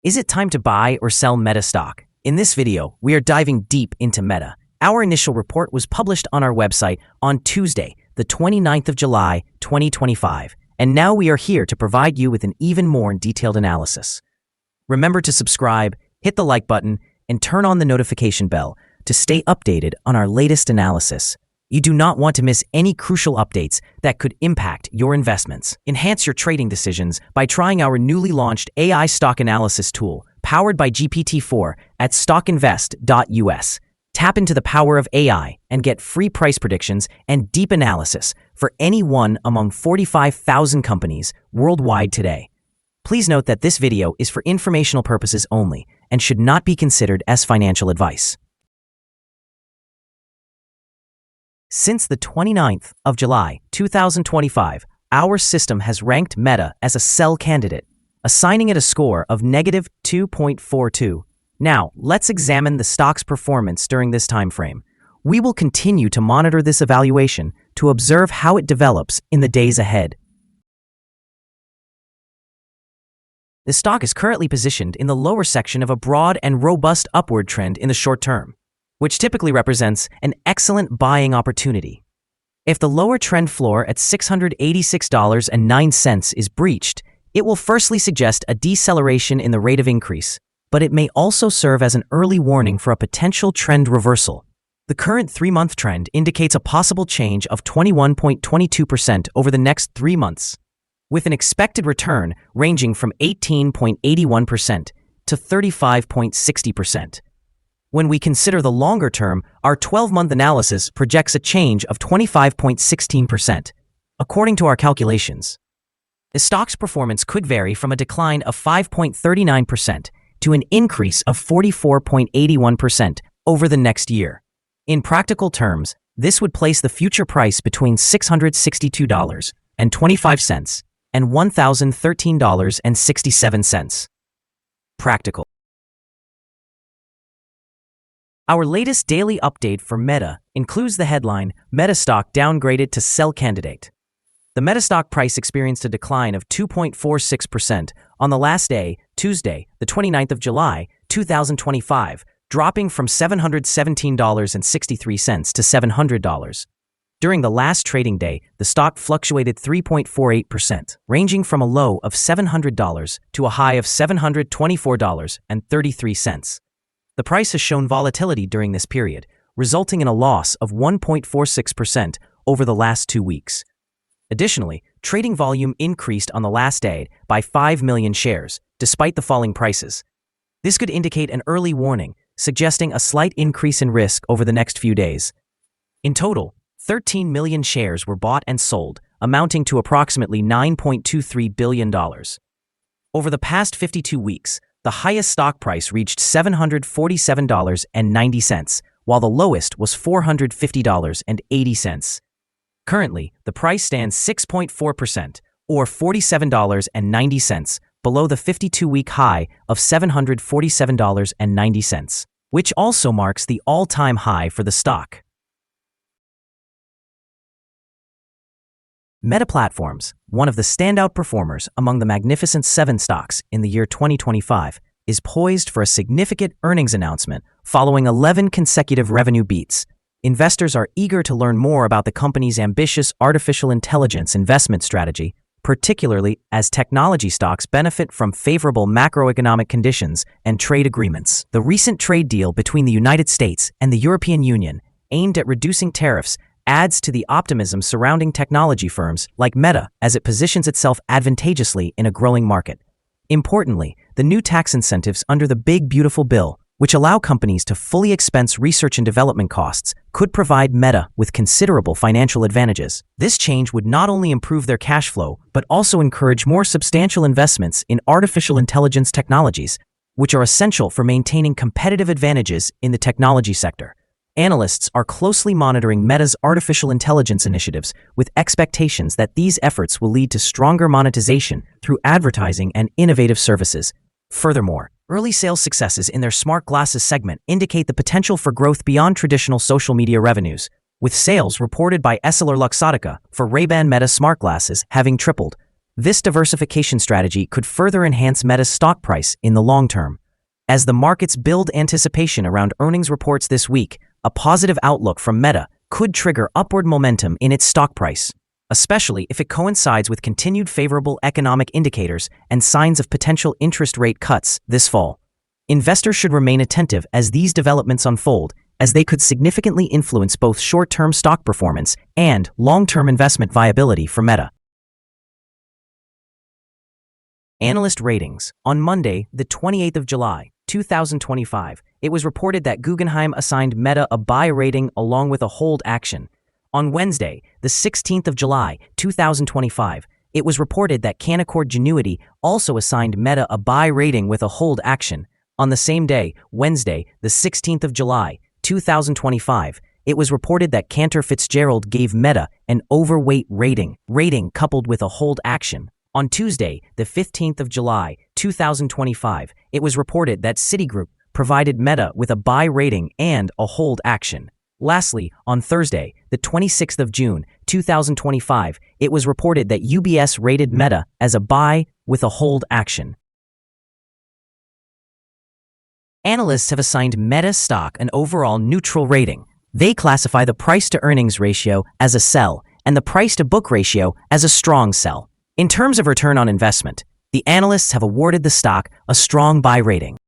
Is it time to buy or sell Meta stock? In this video, we are diving deep into Meta. Our initial report was published on our website on Tuesday, the 29th of July, 2025, and now we are here to provide you with an even more detailed analysis. Remember to subscribe, hit the like button, and turn on the notification bell to stay updated on our latest analysis. You do not want to miss any crucial updates that could impact your investments. Enhance your trading decisions by trying our newly launched AI stock analysis tool, powered by GPT-4 at StockInvest.us. Tap into the power of AI and get free price predictions and deep analysis for any one among 45,000 companies worldwide today. Please note that this video is for informational purposes only and should not be considered as financial advice. Since the 29th of July, 2025, our system has ranked Meta as a sell candidate, assigning it a score of -2.42. Now, let's examine the stock's performance during this time frame. We will continue to monitor this evaluation to observe how it develops in the days ahead. The stock is currently positioned in the lower section of a broad and robust upward trend in the short term, which typically represents an excellent buying opportunity. If the lower trend floor at $686.09 is breached, it will firstly suggest a deceleration in the rate of increase, but it may also serve as an early warning for a potential trend reversal. The current 3-month trend indicates a possible change of 21.22% over the next 3 months, with an expected return ranging from 18.81% to 35.60%. When we consider the longer term, our 12-month analysis projects a change of 25.16%. According to our calculations, the stock's performance could vary from a decline of 5.39% to an increase of 44.81% over the next year. In practical terms, this would place the future price between $662.25 and $1,013.67. Practical. Our latest daily update for Meta includes the headline, Meta stock downgraded to sell candidate. The Meta stock price experienced a decline of 2.46% on the last day, Tuesday, the 29th of July, 2025, dropping from $717.63 to $700. During the last trading day, the stock fluctuated 3.48%, ranging from a low of $700 to a high of $724.33. The price has shown volatility during this period, resulting in a loss of 1.46% over the last 2 weeks. Additionally, trading volume increased on the last day by 5 million shares, despite the falling prices. This could indicate an early warning, suggesting a slight increase in risk over the next few days. In total, 13 million shares were bought and sold, amounting to approximately $9.23 billion. Over the past 52 weeks, the highest stock price reached $747.90, while the lowest was $450.80. Currently, the price stands 6.4%, or $47.90, below the 52-week high of $747.90, which also marks the all-time high for the stock. Meta Platforms, one of the standout performers among the Magnificent 7 stocks in the year 2025, is poised for a significant earnings announcement following 11 consecutive revenue beats. Investors are eager to learn more about the company's ambitious artificial intelligence investment strategy, particularly as technology stocks benefit from favorable macroeconomic conditions and trade agreements. The recent trade deal between the United States and the European Union, aimed at reducing tariffs, adds to the optimism surrounding technology firms like Meta as it positions itself advantageously in a growing market. Importantly, the new tax incentives under the Big Beautiful Bill, which allow companies to fully expense research and development costs, could provide Meta with considerable financial advantages. This change would not only improve their cash flow, but also encourage more substantial investments in artificial intelligence technologies, which are essential for maintaining competitive advantages in the technology sector. Analysts are closely monitoring Meta's artificial intelligence initiatives with expectations that these efforts will lead to stronger monetization through advertising and innovative services. Furthermore, early sales successes in their smart glasses segment indicate the potential for growth beyond traditional social media revenues, with sales reported by EssilorLuxottica for Ray-Ban Meta smart glasses having tripled. This diversification strategy could further enhance Meta's stock price in the long term. As the markets build anticipation around earnings reports this week, a positive outlook from Meta could trigger upward momentum in its stock price, especially if it coincides with continued favorable economic indicators and signs of potential interest rate cuts this fall. Investors should remain attentive as these developments unfold, as they could significantly influence both short-term stock performance and long-term investment viability for Meta. Analyst ratings. On Monday, the 28th of July, 2025, it was reported that Guggenheim assigned Meta a buy rating along with a hold action. On Wednesday, the 16th of July, 2025, it was reported that Canaccord Genuity also assigned Meta a buy rating with a hold action. On the same day, Wednesday, the 16th of July, 2025, it was reported that Cantor Fitzgerald gave Meta an overweight rating coupled with a hold action. On Tuesday, the 15th of July, 2025, it was reported that Citigroup provided Meta with a buy rating and a hold action. Lastly, on Thursday, the 26th of June, 2025, it was reported that UBS rated Meta as a buy with a hold action. Analysts have assigned Meta stock an overall neutral rating. They classify the price-to-earnings ratio as a sell and the price-to-book ratio as a strong sell. In terms of return on investment, the analysts have awarded the stock a strong buy rating.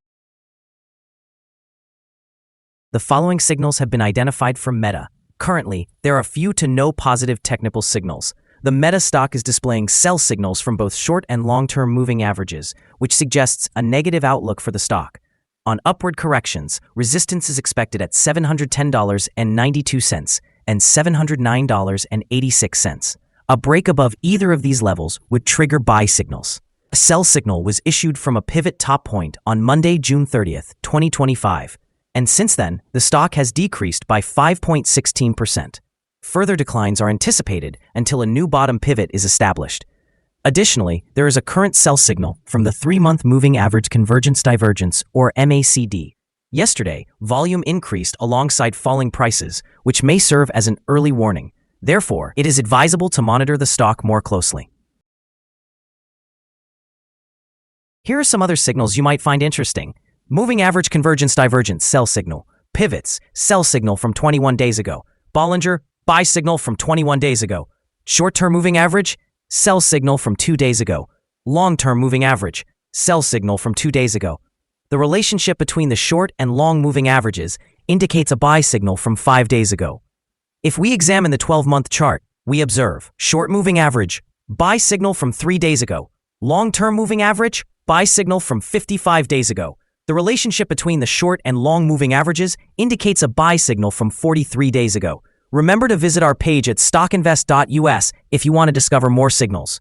The following signals have been identified for Meta. Currently, there are few to no positive technical signals. The Meta stock is displaying sell signals from both short and long-term moving averages, which suggests a negative outlook for the stock. On upward corrections, resistance is expected at $710.92 and $709.86. A break above either of these levels would trigger buy signals. A sell signal was issued from a pivot top point on Monday, June 30th, 2025, and since then, the stock has decreased by 5.16%. Further declines are anticipated until a new bottom pivot is established. Additionally, there is a current sell signal from the 3-month moving average convergence divergence, or MACD. Yesterday, volume increased alongside falling prices, which may serve as an early warning. Therefore, it is advisable to monitor the stock more closely. Here are some other signals you might find interesting. Moving average convergence divergence, sell signal. Pivots, sell signal from 21 days ago. Bollinger, buy signal from 21 days ago. Short-term moving average, sell signal from 2 days ago. Long-term moving average, sell signal from 2 days ago. The relationship between the short and long moving averages indicates a buy signal from 5 days ago. If we examine the 12-month chart, we observe short moving average, buy signal from 3 days ago. Long-term moving average, buy signal from 55 days ago. The relationship between the short and long moving averages indicates a buy signal from 43 days ago. Remember to visit our page at StockInvest.us if you want to discover more signals.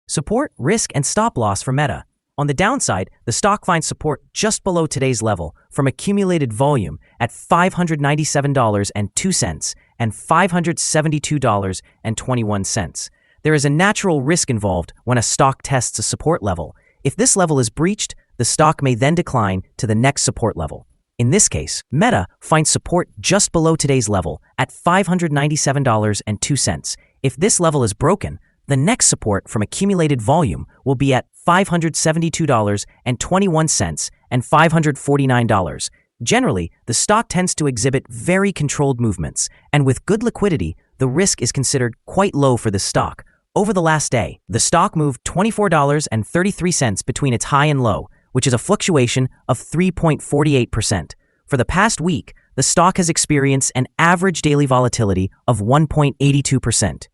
Support, risk, and stop loss for Meta. On the downside, the stock finds support just below today's level from accumulated volume at $597.02 and $572.21. There is a natural risk involved when a stock tests a support level. If this level is breached, the stock may then decline to the next support level. In this case, Meta finds support just below today's level at $597.02. If this level is broken, the next support from accumulated volume will be at $572.21 and $549. Generally, the stock tends to exhibit very controlled movements, and with good liquidity, the risk is considered quite low for the stock. Over the last day, the stock moved $24.33 between its high and low, which is a fluctuation of 3.48%. For the past week, the stock has experienced an average daily volatility of 1.82%.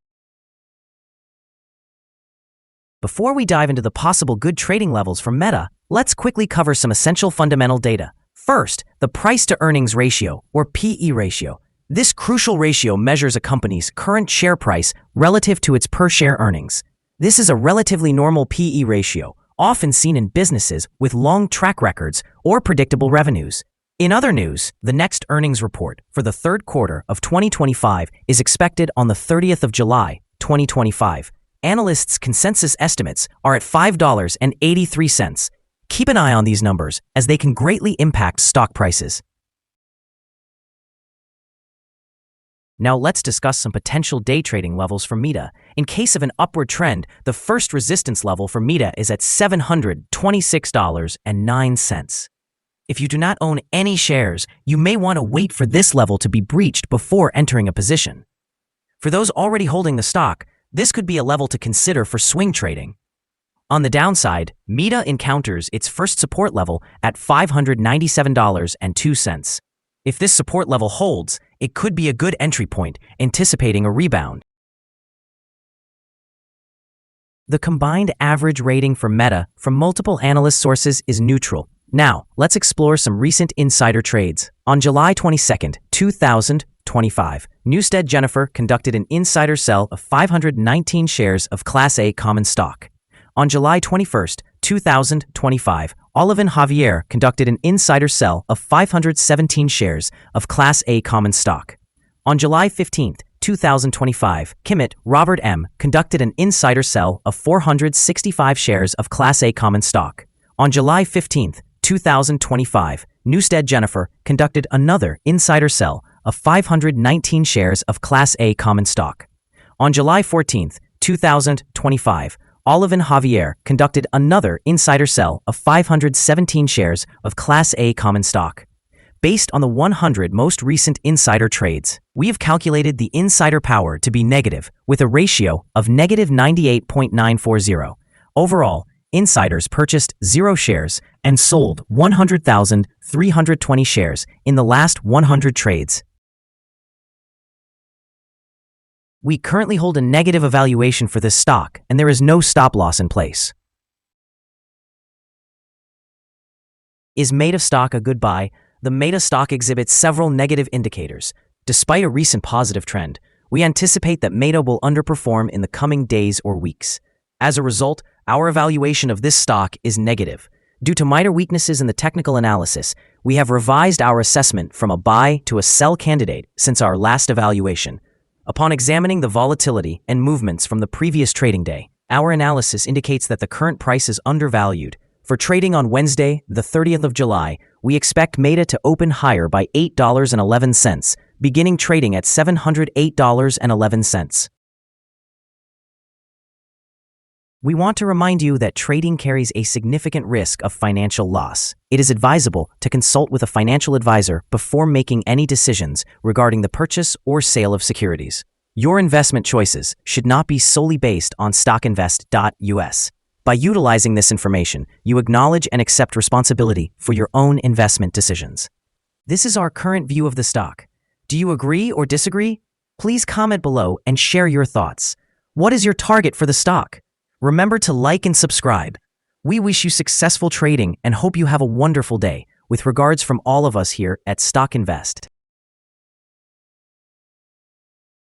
Before we dive into the possible good trading levels for Meta, let's quickly cover some essential fundamental data. First, the price-to-earnings ratio, or PE ratio. This crucial ratio measures a company's current share price relative to its per-share earnings. This is a relatively normal PE ratio, often seen in businesses with long track records or predictable revenues. In other news, the next earnings report for the third quarter of 2025 is expected on the 30th of July, 2025. Analysts' consensus estimates are at $5.83. Keep an eye on these numbers as they can greatly impact stock prices. Now let's discuss some potential day trading levels for Meta. In case of an upward trend, the first resistance level for Meta is at $726.09. If you do not own any shares, you may want to wait for this level to be breached before entering a position. For those already holding the stock, this could be a level to consider for swing trading. On the downside, Meta encounters its first support level at $597.02. If this support level holds, it could be a good entry point, anticipating a rebound. The combined average rating for Meta from multiple analyst sources is neutral. Now, let's explore some recent insider trades. On July 22, 2025, Newstead Jennifer conducted an insider sell of 519 shares of Class A common stock. On July 21, 2025, Olivan Javier conducted an insider sell of 517 shares of Class A common stock. On July 15, 2025, Kimmett Robert M. conducted an insider sell of 465 shares of Class A common stock. On July 15, 2025, Newstead Jennifer conducted another insider sell of 519 shares of Class A common stock. On July 14, 2025, Olivan Javier conducted another insider sell of 517 shares of Class A common stock. Based on the 100 most recent insider trades, we have calculated the insider power to be negative with a ratio of negative 98.940. Overall, insiders purchased 0 shares and sold 100,320 shares in the last 100 trades. We currently hold a negative evaluation for this stock, and there is no stop loss in place. Is Meta stock a good buy? The Meta stock exhibits several negative indicators. Despite a recent positive trend, we anticipate that Meta will underperform in the coming days or weeks. As a result, our evaluation of this stock is negative. Due to minor weaknesses in the technical analysis, we have revised our assessment from a buy to a sell candidate since our last evaluation. Upon examining the volatility and movements from the previous trading day, our analysis indicates that the current price is undervalued. For trading on Wednesday, the 30th of July, we expect Meta to open higher by $8.11, beginning trading at $708.11. We want to remind you that trading carries a significant risk of financial loss. It is advisable to consult with a financial advisor before making any decisions regarding the purchase or sale of securities. Your investment choices should not be solely based on StockInvest.us. By utilizing this information, you acknowledge and accept responsibility for your own investment decisions. This is our current view of the stock. Do you agree or disagree? Please comment below and share your thoughts. What is your target for the stock? Remember to like and subscribe. We wish you successful trading and hope you have a wonderful day. With regards from all of us here at Stock Invest.